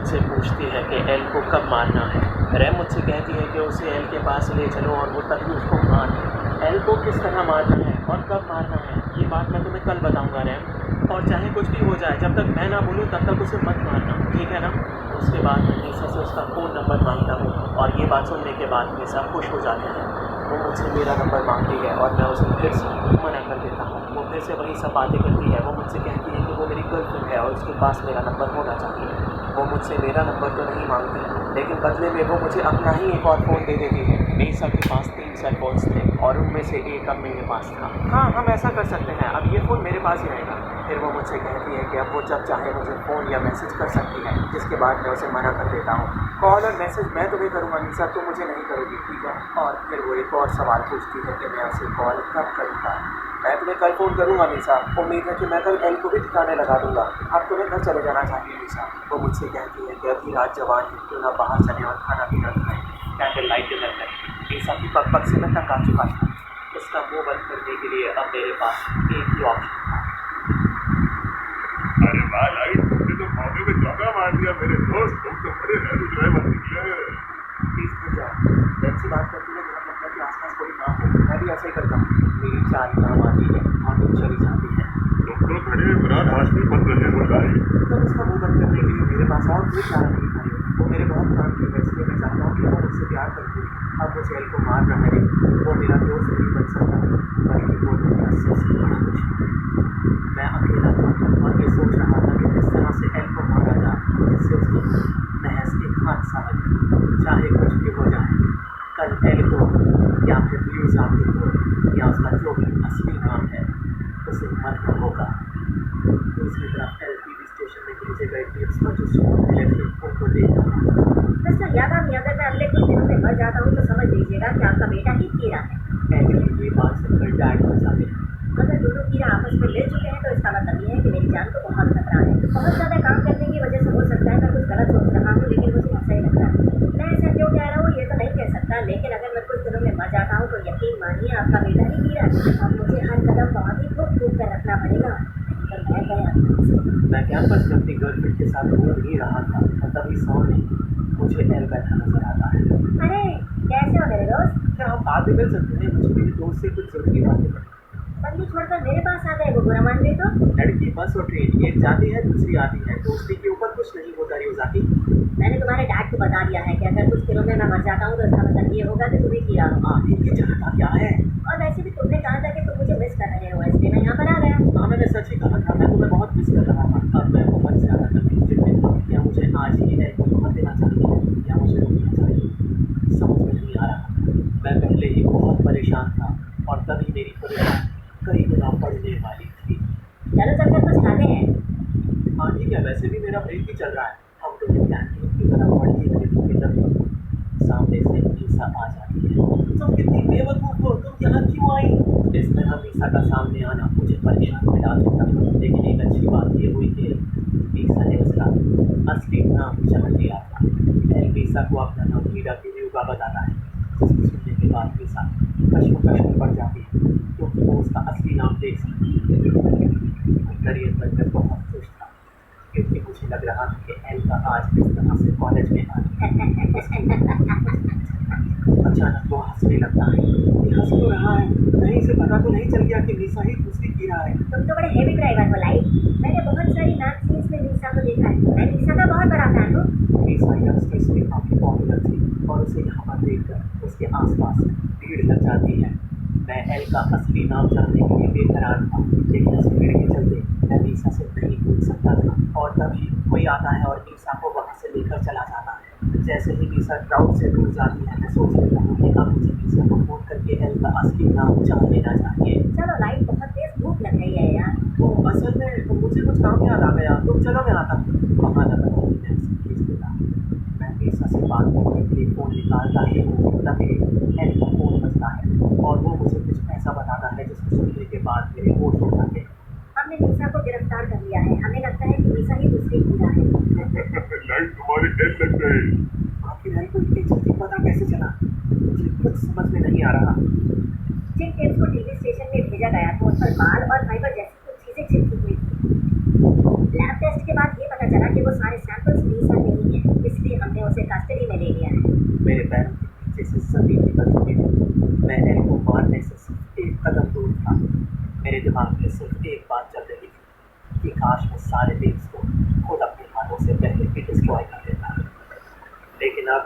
मुझसे पूछती है कि एल को कब मारना है। रैम मुझसे कहती है कि उसे एल के पास ले चलो और वो तभी उसको मार दे। एल को किस तरह मारना है और कब मारना है ये बात मैं तुम्हें कल बताऊंगा रैम। और चाहे कुछ भी हो जाए, जब तक मैं ना बोलूँ तब तक उसे मत मारना, ठीक है ना। उसके बाद मैं मीसा से उसका फ़ोन नंबर मांगता हूँ और ये बात सुनने के बाद मीसा खुश हो जाते हैं। वो मुझसे मेरा नंबर मांगती है और मैं उसे फिर से मना कर देता हूँ। वो फिर से वही सब बातें करती है। वो मुझसे कहती है कि वो मेरी गर्लफ्रेंड है और उसके पास मेरा नंबर होना चाहिए। वो मुझसे मेरा नंबर तो नहीं मांगती, लेकिन बदले में वो मुझे अपना ही एक और फ़ोन दे देती है। मीसा के पास 3 सेल फ़ोन्स थे और उनमें से एक अब मेरे पास था। हाँ, हम ऐसा कर सकते हैं, अब ये फ़ोन मेरे पास ही रहेगा। फिर वो मुझसे कहती है कि अब वो जब चाहे मुझे फ़ोन या मैसेज कर सकती है, जिसके बाद मैं उसे मना कर देता हूँ। कॉल और मैसेज मैं तुम्हें करूँगा मीसा, तुम मुझे नहीं करोगी, ठीक है। और फिर वो एक और सवाल पूछती है कि मैं उसे कॉल कब करूँगा। मैं तुम्हें कल फ़ोन करूँगा मीसा, उम्मीद है कि मैं कल एल को भी ठिकाने लगा दूँगा। अब तुम्हें घर चले जाना चाहिए मीसा। वो मुझसे कहती है कि अभी रात जवान है, क्यों ना बाहर चले और खाना पीना खाएं, कैंडल लाइट डिनर करें। मीसा की पग से मैं तंग आ चुका था। उसका मुँह बंद करने के लिए अब मेरे पास एक ही ऑप्शन था। अरे वाह लाइट, तुमने तो मौके पे चौका मार दिया मेरे दोस्त, तुम तो बड़े रहलू ड्राइवर निकले। प्लीज़ खुल जाओ। रैम से बात करते हुए मेरा मतलब कि आसपास कोई ना हो। मैं भी ऐसा ही करता हूँ। मेरी चाल काम आती है और तुम चली जाती है। तुम तो खड़े इमरान हाशमी बन रहे हो लाइट। तब उसका मुँह बंद करने के लिए मेरे पास और कोई चारा नहीं था। वो मेरे बहुत काम की है, इसलिए मैं चाहता हूँ कि वो मुझसे प्यार करती है। अब मुझे एल को मारना है। वो मेरा दोस्त नहीं बन सकता, बल्कि वो दुनिया सबसे बड़ा दुश्मन। मैं अकेला था और ये सोच रहा था कि किस तरह से एल को मारा जाए जिससे उसकी महज एक हादसा बने। चाहे कुछ भी हो जाए, कल एल को या फिर न्यूज़ आती हो या उसका जो भी असली नाम है उसे मरना होगा। दूसरी तरफ एलपीडी स्टेशन में भेजे गए टिप्स पर जो सुकून मिले थे उनको देख रहा था। मिस्टर यादव, अगर मैं अगले कुछ दिनों में मर जाता हूँ तो समझ लीजिएगा कि आपका बेटा ही कीड़ा है। ये बात सुनकर डैड हो जाते हैं। अगर दोनों कीड़ा आपस में मिल चुके हैं तो इसका मतलब ये है कि मेरी जान को बहुत खतरा है। बहुत ज़्यादा काम करने की वजह से हो सकता है मैं कुछ गलत सोच रहा हूँ, लेकिन मुझे ऐसा ही लगता है। मैं ऐसा क्यों कह रहा हूँ ये तो नहीं कह सकता, लेकिन अगर मैं कुछ दिनों में मर जाता हूँ तो यकीन मानिए आपका बेटा ही कीड़ा है। अब मुझे हर कदम बहुत ही खूब खूब कर रखना पड़ेगा। मैं कैंपस में अपनी गर्लफ्रेंड के साथ घूम ही रहा था और तभी सामने मुझे एल बैठा नजर आता है। अरे कैसे हो मेरे दोस्त? क्या हम बात भी कर सकते हैं? मुझे मेरे दोस्त से कुछ जरूरी बातें करनी। बंदी छोड़कर मेरे पास आ गए, वो बुरा मान गई तो? लड़की बस और ट्रेन, एक जाती है दूसरी आती है, दोस्ती के ऊपर कुछ नहीं होता रियोजाकी। मैंने तुम्हारे डैड को बता दिया है कि अगर कुछ दिनों में मैं मर जाता हूँ तो इसका मतलब ये होगा कि तुम ही कीड़ा हो। आगे की चाहता क्या है? और वैसे भी तुमने कहा था कि तुम मुझे मिस कर रहे हो, इसलिए मैं यहाँ पर आ गया। हाँ, मैंने सच ही कहा था, मैं तुम्हें बहुत मिस कर रहा था। अब मैं बहुत ज़्यादा कंफ्यूजन में था। क्या मुझे आज ही एल को मार देना चाहिए या मुझे रुकना चाहिए? समझ में नहीं आ रहा। मैं पहले ही बहुत परेशान था और तभी मेरी परेशानी कई गुना बढ़ने वाली थी। चलो चलकर कुछ खाते हैं। हाँ ठीक है, वैसे भी मेरा ब्रेक ही चल रहा है। हम दोनों कैंटीन की तरफ बढ़ी खरीदोगे तभी सामने से मीसा आ जाती है। तुम कितनी बेवकूफ़ हो, तुम यहाँ क्यों आई? इस तरह मीसा का सामने आना मुझे परेशान में डाल देता था, लेकिन एक अच्छी बात ये हुई कि मीसा ने उसका असली नाम जान लिया था। एल मीसा को अपना नाम मीरा की न्यू का बताता है, जिसको सुनने के बाद मीसा कश्मकश में पड़ जाती है क्योंकि वो उसका असली नाम देख सकती है। करियर बनकर बहुत खुश था क्योंकि मुझे लग रहा था कि एल का आज इस तरह से कॉलेज में आना। अचानक वो हंसने लगता है। ये हंस क्यों रहा है? कहीं से पता तो नहीं चल गया कि मीसा ही दूसरी कीड़ा है? तुम तो बड़े हेवी ड्राइवर हो लाइट। मैंने बहुत सारी मैथ सीन्स में मीसा को देखा है। मैं मीसा का बहुत बड़ा फैन हूँ। मीसा यंगस्टर्स में काफ़ी पॉपुलर थी और उसे यहाँ पर देखकर उसके आसपास भीड़ लग जाती है। मैं एल का असली नाम जानने के लिए बेकरार था, लेकिन उस भीड़ के चलते मैं मीसा से नहीं पूछ सकता था। और तभी कोई आता है और मीसा को वहाँ से लेकर चला जाता है। जैसे ही मीसा क्राउड से दूर जाती है, मैं सोच लेता हूँ कि अब मुझे मीसा को फोन करके एल का असली नाम जान लेना चाहिए। चलो लाइट, बहुत तेज भूख लग रही है यार। वो असल में मुझे कुछ काम याद आ गया, तुम चलो मैं आता हूँ। बहाना लगा मैं मीसा से बात करने के लिए फ़ोन निकालता ही हूँ, तभी एल का फ़ोन बजता है और वो मुझे कुछ ऐसा बताता है जिसको सुनने के बाद मेरे होश उड़ जाते हैं। हमने मीसा को गिरफ्तार कर लिया है। हमें लगता है कि मीसा ही दूसरी कीड़ा है। लाइट तुम्हारे एल लग गए। आखिर एल को इतनी जल्दी पता कैसे चला? मुझे कुछ समझ में नहीं आ रहा। जिन टिप्स को टीवी स्टेशन में भेजा गया था उस पर बाल और फाइबर जैसी कुछ चीज़ें चिपकी हुई थी। लैब टेस्ट के बाद ये पता चला कि वो सारे सैंपल्स मीसा के ही हैं। कर चुकी थी। मैं एल को मारने से सिर्फ एक कदम दूर था। मेरे दिमाग में सिर्फ एक बात चल रही थी कि काश मैं सारे लीव्स को खुद अपने हाथों से पहले ही डिस्ट्रॉय कर देता। लेकिन अब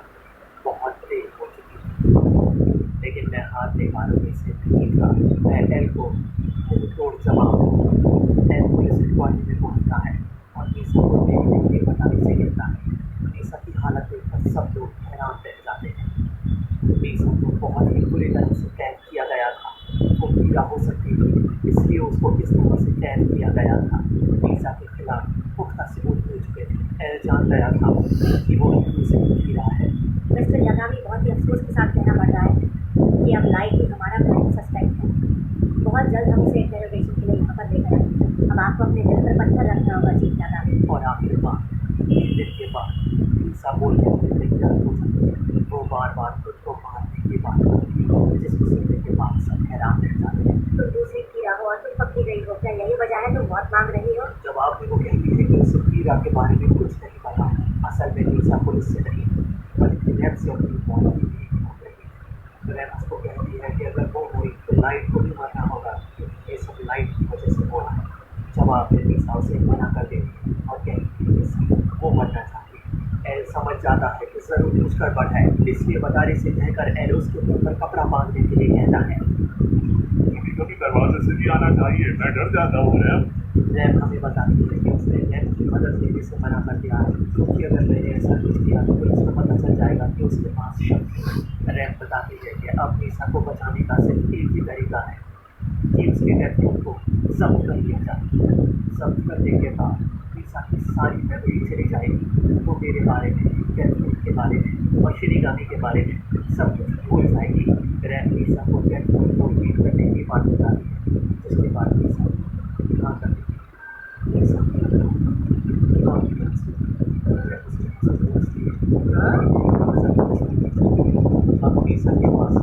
बहुत देर हो चुकी थी। लेकिन मैं हारने वालों में से नहीं था। मैं एल को तोड़ जवाब दूंगा। एल पुलिस हेडक्वार्टर में पहुंचता है और मीसा को देखने के लिए बताने से कहता है। मीसा की हालत देखकर सब लोग हैरान रह जाते हैं। मीसा को बहुत ही बुरी तरह से कैद किया गया था। वो पीड़ा हो सकती थी, इसलिए उसको इस तरह से कैद किया गया था। मीसा के खिलाफ पुख्ता सबूत मिल चुके थे। एल जान गया था कि वो हिंदू से पीड़ा है। मिस्टर यागामी बहुत ही अफसोस के साथ कहना पड़ रहा है कि अब लाइट ही हमारा प्राइम सस्पेक्ट है। बहुत जल्द हम उसे इंटरोगेशन के लिए यहाँ पर लेकर आएंगे। अब आपको अपने दिल पर पत्थर रखना होगा चीफ यागामी। और आखिर बात दिन के बाद मीसा बोलने के लिए तैयार हो सकती है। वो बार बार खुद को मारने की बात करती है, जिसको सुनने के बाद सब हैरान रह जाते हैं। तुम दूसरी कीड़ा हो और तुम पकड़ी गई हो, क्या यही वजह है तुम मौत मांग रही हो? जवाब में वो कहती है कि उसे कीड़ा के बारे में कुछ नहीं पता। असल में मीसा पुलिस से नहीं बल्कि रैम से अपनी मौत की भीख मांग रही है। रैम उसको कहती है कि अगर वो हुई तो लाइट को भी मरना होगा, क्योंकि ये सब लाइट की वजह से हो रहा है। जवाब में मीसा उसे मना कर देती है और कहती है कि वो मरना चाहती है। एल समझ जाता है कि जरूर कुछ गड़बड़ है, इसलिए बदारी से कहकर एल उसके मुंह पर कपड़ा बांधने के लिए कहता है। कभी कभी दरवाजे से भी आना चाहिए, मैं डर जाता हूँ। रैम हमें बताती है कि उसने रैम की मदद लेने से मना कर दिया है, क्योंकि अगर मैंने ऐसा कुछ किया तो पुलिस को पता चल जाएगा कि उसके पास शक है। रैम बताती है कि अब मीसा को बचाने का सिर्फ एक ही तरीका है कि उसके डेथ को जब्त कर लिया जाए। जब्त करने के बाद मीसा की सारी मेमोरी चली जाएगी। वो मेरे बारे में, डेथ के बारे में और शिनिगामी के बारे में सब कुछ भूल जाएगी। रैम मीसा को डेथ को रीड करने की बात बताती है, जिसके बाद मीसा हाँ करती है। मीसा अब मीसा के पास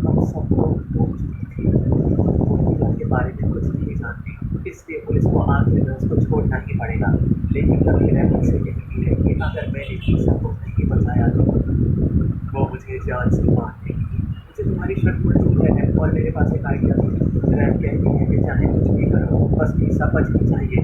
हम सबको के बारे में कुछ नहीं जानती, इसलिए पुलिस को आखिर में उसको छोड़ना ही पड़ेगा। लेकिन कभी रैम से कहती है कि अगर मैंने मीसा को नहीं बचाया तो वो मुझे जान से मार देगी। मुझे तुम्हारी शर्त मंजूर है और मेरे पास एक आइडिया थी। रैम कहती है कि चाहे कुछ भी करो, बस मीसा बचनी चाहिए।